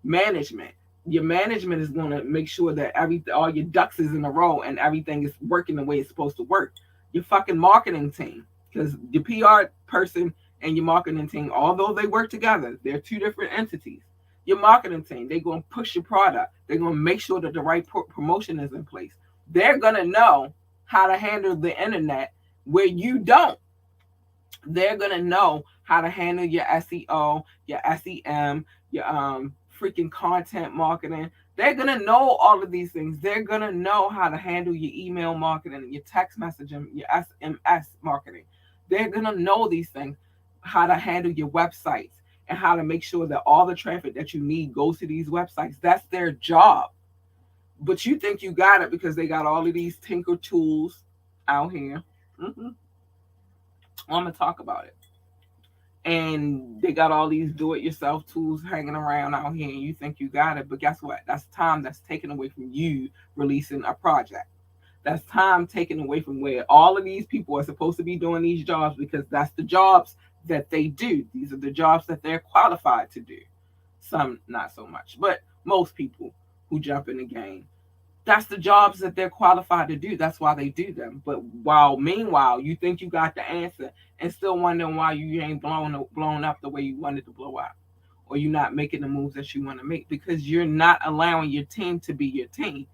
Management. Your management is going to make sure that all your ducks is in a row and everything is working the way it's supposed to work. Your fucking marketing team, because the PR person and your marketing team, although they work together, they're two different entities. Your marketing team, they're going to push your product. They're going to make sure that the right promotion is in place. They're going to know how to handle the internet where you don't. They're going to know how to handle your SEO, your SEM, your freaking content marketing. They're going to know all of these things. They're going to know how to handle your email marketing, your text messaging, your SMS marketing. They're going to know these things, how to handle your websites and how to make sure that all the traffic that you need goes to these websites. That's their job. But you think you got it because they got all of these tinker tools out here. I'm going to talk about it. And they got all these do-it-yourself tools hanging around out here, and you think you got it. But guess what? That's time that's taken away from you releasing a project. That's time taken away from where all of these people are supposed to be doing these jobs, because that's the jobs that they do. These are the jobs that they're qualified to do. Some not so much, but most people who jump in the game, that's the jobs that they're qualified to do. That's why they do them. But meanwhile, you think you got the answer and still wondering why you ain't blown up the way you wanted to blow up, or you're not making the moves that you want to make, because you're not allowing your team to be your team.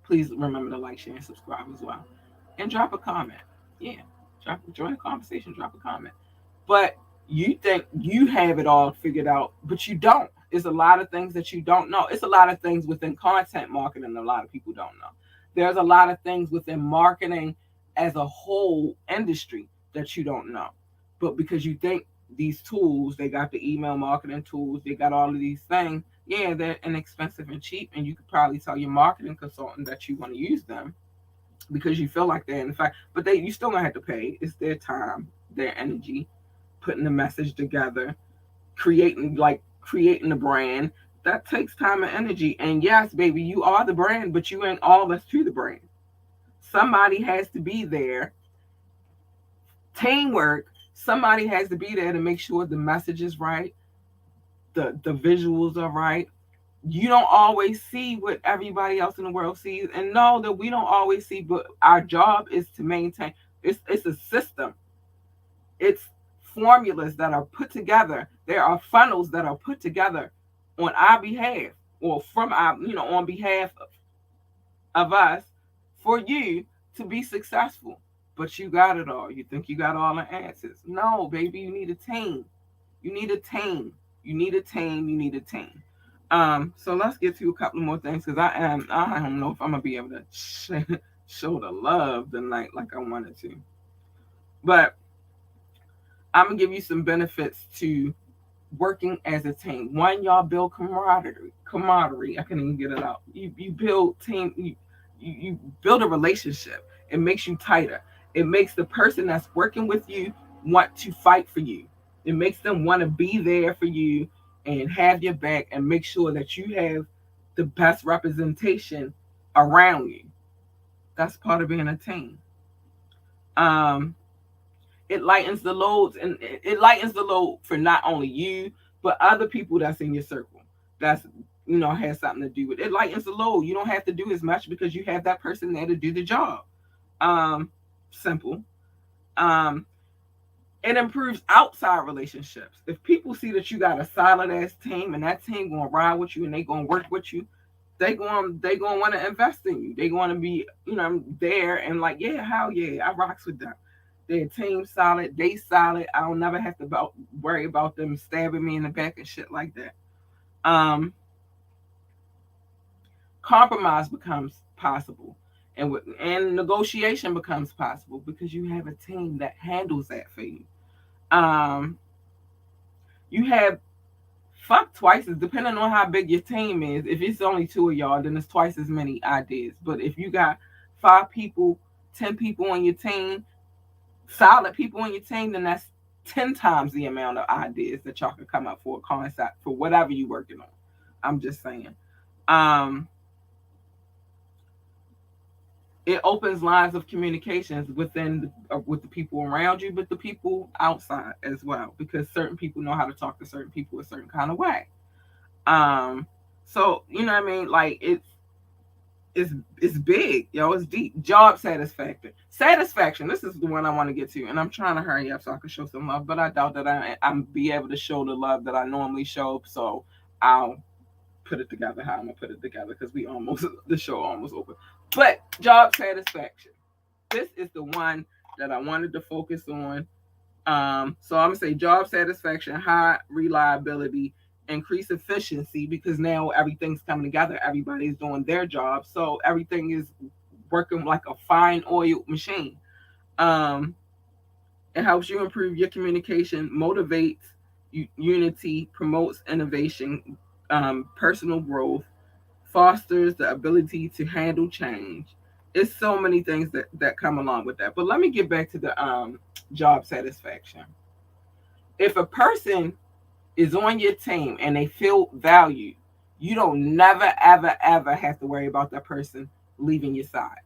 Please remember to like, share, and subscribe as well, and drop a comment. Yeah, join the conversation. Drop a comment. But you think you have it all figured out, but you don't. It's a lot of things that you don't know. It's a lot of things within content marketing a lot of people don't know. There's a lot of things within marketing as a whole industry that you don't know. But because you think these tools, they got the email marketing tools, they got all of these things, yeah, they're inexpensive and cheap, and you could probably tell your marketing consultant that you want to use them because you feel like they're in fact, but you still gonna have to pay. It's their time, their energy, putting the message together, creating the brand. That takes time and energy. And yes, baby, you are the brand, but you ain't all that's to the brand. Somebody has to be there. Teamwork. Somebody has to be there to make sure the message is right, the visuals are right. You don't always see what everybody else in the world sees, and know that we don't always see, but our job is to maintain. It's a system. It's formulas that are put together. There are funnels that are put together on our behalf, or from our, on behalf of us, for you to be successful. But you got it all. You think you got all the answers. No, baby, you need a team. You need a team. You need a team. You need a team. So let's get to a couple more things, because I don't know if I'm gonna be able to show the love tonight like I wanted to. But I'm gonna give you some benefits to working as a team. One, y'all build camaraderie. I couldn't even get it out. You build team. You build a relationship. It makes you tighter. It makes the person that's working with you want to fight for you. It makes them want to be there for you and have your back and make sure that you have the best representation around you. That's part of being a team. Um, it lightens the loads, and it lightens the load for not only you but other people that's in your circle. That's has something to do with it. It lightens the load. You don't have to do as much because you have that person there to do the job. Um, Simple. Um, it improves outside relationships. If people see that you got a solid ass team and that team gonna ride with you and they gonna work with you, they gonna want to invest in you. They gonna be there and like, yeah, hell yeah, I rocks with them. Their team solid, they solid. I don't never have to worry about them stabbing me in the back and shit like that. Um, Compromise becomes possible, and negotiation becomes possible because you have a team that handles that for you. Um, you have fuck twice as depending on how big your team is. If it's only two of y'all, then it's twice as many ideas. But if you got 5 people, 10 people on your team, solid people on your team, then that's 10 times the amount of ideas that y'all can come up for a concept for whatever you're working on. I'm just saying. Um, it opens lines of communications with the people around you, but the people outside as well, because certain people know how to talk to certain people a certain kind of way. Um, so you know what I mean? Like it's big, yo. It's deep. Job satisfaction. Satisfaction. This is the one I want to get to, and I'm trying to hurry up so I can show some love. But I doubt that I'm be able to show the love that I normally show. So I'll put it together how I'm gonna put it together because the show almost over. But job satisfaction. This is the one that I wanted to focus on. So I'm gonna say job satisfaction, high reliability, increase efficiency because now everything's coming together. Everybody's doing their job, so everything is working like a fine oiled machine. Um, it helps you improve your communication, motivates unity, promotes innovation, personal growth, fosters the ability to handle change. It's so many things that come along with that. But let me get back to the job satisfaction. If a person is on your team and they feel valued, you don't never, ever, ever have to worry about that person leaving your side.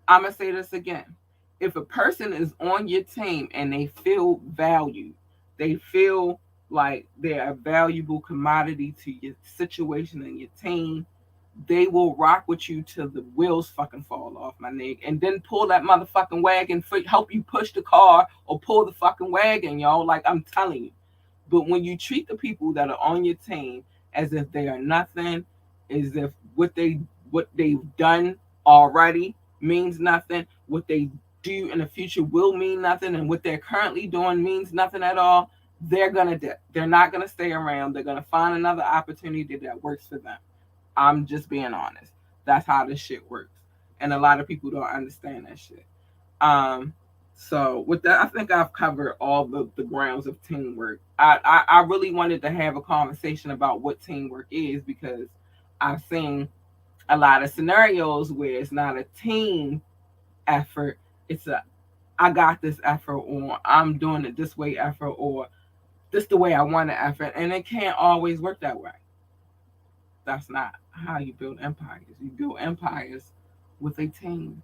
I'm going to say this again. If a person is on your team and they feel valued, they feel like they're a valuable commodity to your situation and your team, they will rock with you till the wheels fucking fall off, my nigga, and then pull that motherfucking wagon for help you push the car or pull the fucking wagon, y'all. Like I'm telling you. But when you treat the people that are on your team as if they are nothing, as if what they've done already means nothing, what they do in the future will mean nothing, and what they're currently doing means nothing at all, they're gonna dip. They're not gonna stay around. They're gonna find another opportunity that works for them. I'm just being honest. That's how this shit works. And a lot of people don't understand that shit. Um, so with that, I think I've covered all the grounds of teamwork. I really wanted to have a conversation about what teamwork is because I've seen a lot of scenarios where it's not a team effort. It's a I got this effort or I'm doing it this way effort or this the way I want to effort. And it can't always work that way. That's not how you build empires. You build empires with a team.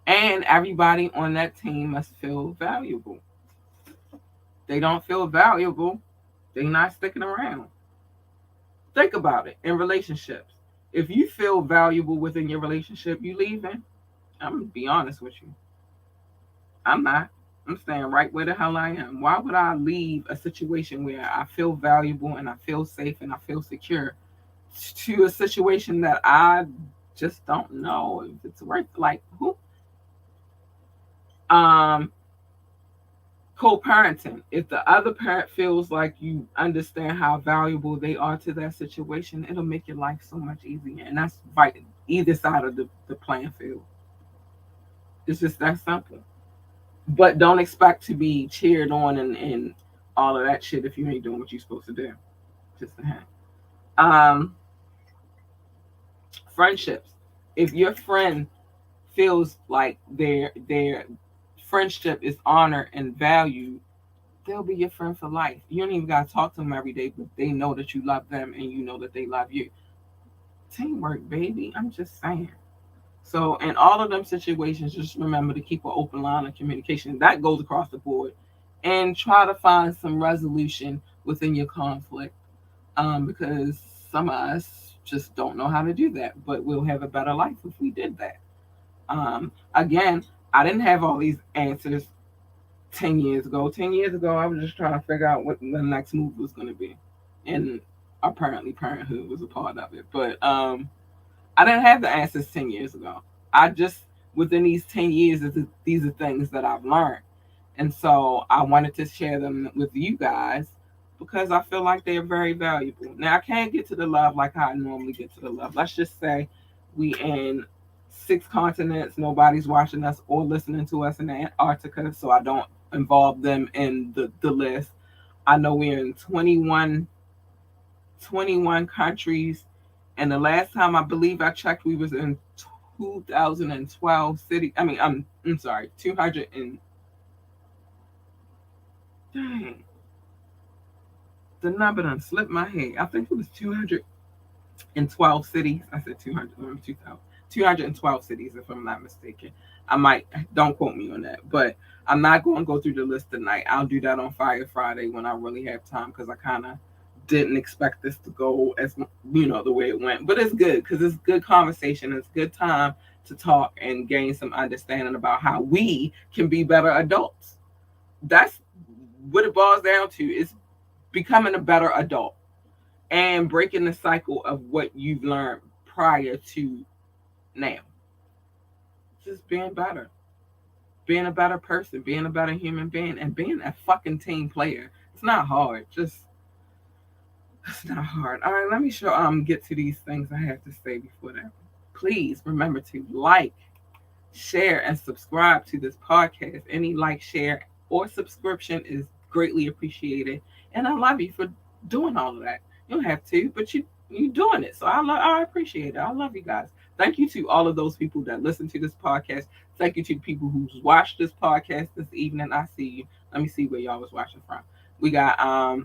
And everybody on that team must feel valuable. They don't feel valuable, they're not sticking around. Think about it in relationships. If you feel valuable within your relationship, you leaving. I'm gonna be honest with you. I'm not. I'm staying right where the hell I am. Why would I leave a situation where I feel valuable and I feel safe and I feel secure to a situation that I just don't know if it's worth like who? Um Co-parenting. If the other parent feels like you understand how valuable they are to that situation, it'll make your life so much easier. And that's right either side of the playing field. It's just that simple. But don't expect to be cheered on and all of that shit if you ain't doing what you're supposed to do. Just a hint. Um, Friendships. If your friend feels like their friendship is honored and valued, they'll be your friend for life. You don't even gotta talk to them every day, but they know that you love them and you know that they love you. Teamwork, baby. I'm just saying. So in all of them situations, just remember to keep an open line of communication. That goes across the board. And try to find some resolution within your conflict. Because some of us just don't know how to do that. But we'll have a better life if we did that. Again, I didn't have all these answers 10 years ago. 10 years ago, I was just trying to figure out what the next move was going to be. And apparently, parenthood was a part of it. But I didn't have the answers 10 years ago. I just, within these 10 years, these are things that I've learned. And so I wanted to share them with you guys because I feel like they're very valuable. Now, I can't get to the love like how I normally get to the love. Let's just say we in 6 continents, nobody's watching us or listening to us in Antarctica, so I don't involve them in the list. I know we're in 21 countries, and the last time I believe I checked, we was in 2012 city. I'm sorry, 200 and dang, the number done slipped my head. I think it was 212 cities. I said 200, 2000. 212 cities, if I'm not mistaken. I might, don't quote me on that, but I'm not going to go through the list tonight. I'll do that on Fire Friday when I really have time because I kind of didn't expect this to go as the way it went. But it's good because it's good conversation. It's good time to talk and gain some understanding about how we can be better adults. That's what it boils down to, is becoming a better adult and breaking the cycle of what you've learned prior to now. Just being better, being a better person, being a better human being, and being a fucking team player. It's not hard. It's not hard. All right, let me get to these things I have to say before that. Please remember to like, share, and subscribe to this podcast. Any like, share, or subscription is greatly appreciated. And I love you for doing all of that. You don't have to, but you doing it. So I appreciate it. I love you guys. Thank you to all of those people that listen to this podcast. Thank you to people who's watched this podcast this evening. I see you. Let me see where y'all was watching from. We got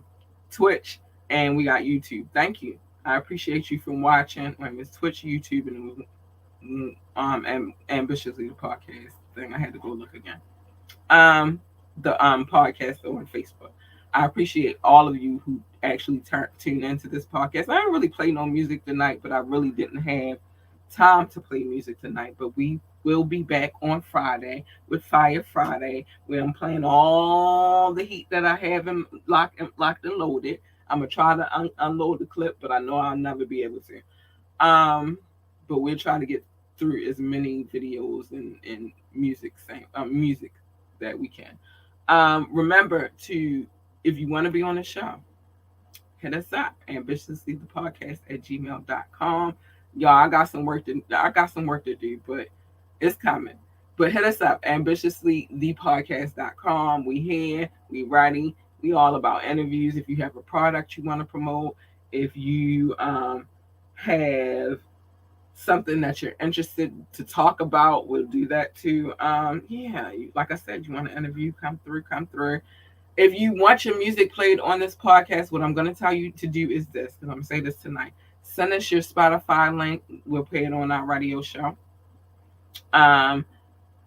Twitch and we got YouTube. Thank you. I appreciate you from watching. It was Twitch, YouTube, and it was and Ambitiously the podcast thing. I had to go look again. The podcast on Facebook. I appreciate all of you who actually tune into this podcast. I didn't really play no music tonight, but I really didn't have time to play music tonight. But we will be back on Friday with Fire Friday, where I'm playing all the heat that I have locked and loaded. I'm gonna try to unload the clip, but I know I'll never be able to. But we're trying to get through as many videos and music that we can. Remember to, if you want to be on the show, hit us up, ambitiouslythepodcast@gmail.com. Y'all, I got some work to do, but it's coming. But hit us up, ambitiouslythepodcast.com. We here, we writing, we all about interviews. If you have a product you want to promote, if you have something that you're interested to talk about, we'll do that too. Like I said, you want to interview, come through. If you want your music played on this podcast, what I'm going to tell you to do is this, because I'm going to say this tonight. Send us your Spotify link. We'll play it on our radio show.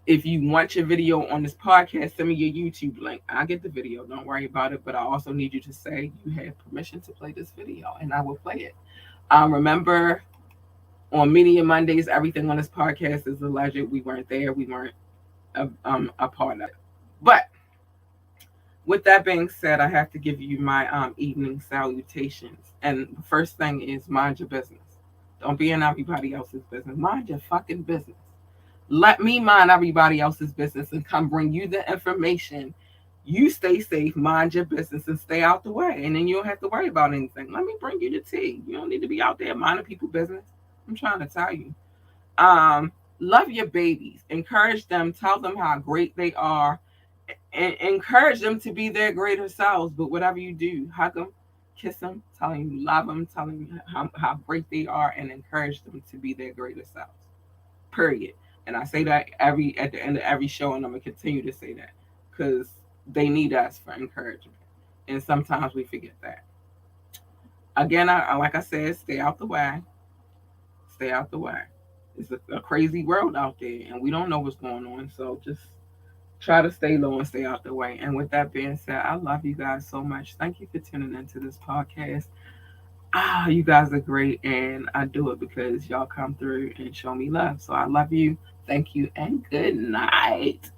If you want your video on this podcast, send me your YouTube link. I'll get the video. Don't worry about it. But I also need you to say you have permission to play this video, and I will play it. Remember, on Media Mondays, everything on this podcast is alleged. We weren't there. We weren't a part of it. But with that being said, I have to give you my evening salutations. And the first thing is mind your business. Don't be in everybody else's business. Mind your fucking business. Let me mind everybody else's business and come bring you the information. You stay safe, mind your business, and stay out the way. And then you don't have to worry about anything. Let me bring you the tea. You don't need to be out there minding people's business. I'm trying to tell you. Love your babies. Encourage them. Tell them how great they are. encourage them to be their greater selves. But whatever you do, hug them, kiss them, tell them you love them, tell them how great they are, and encourage them to be their greater selves. Period. And I say that at the end of every show, and I'm gonna continue to say that because they need us for encouragement, and sometimes we forget that. Again, I like I said, stay out the way. Stay out the way. It's a crazy world out there, and we don't know what's going on. So just try to stay low and stay out the way. And with that being said, I love you guys so much. Thank you for tuning into this podcast. You guys are great, and I do it because y'all come through and show me love. So I love you. Thank you, and good night.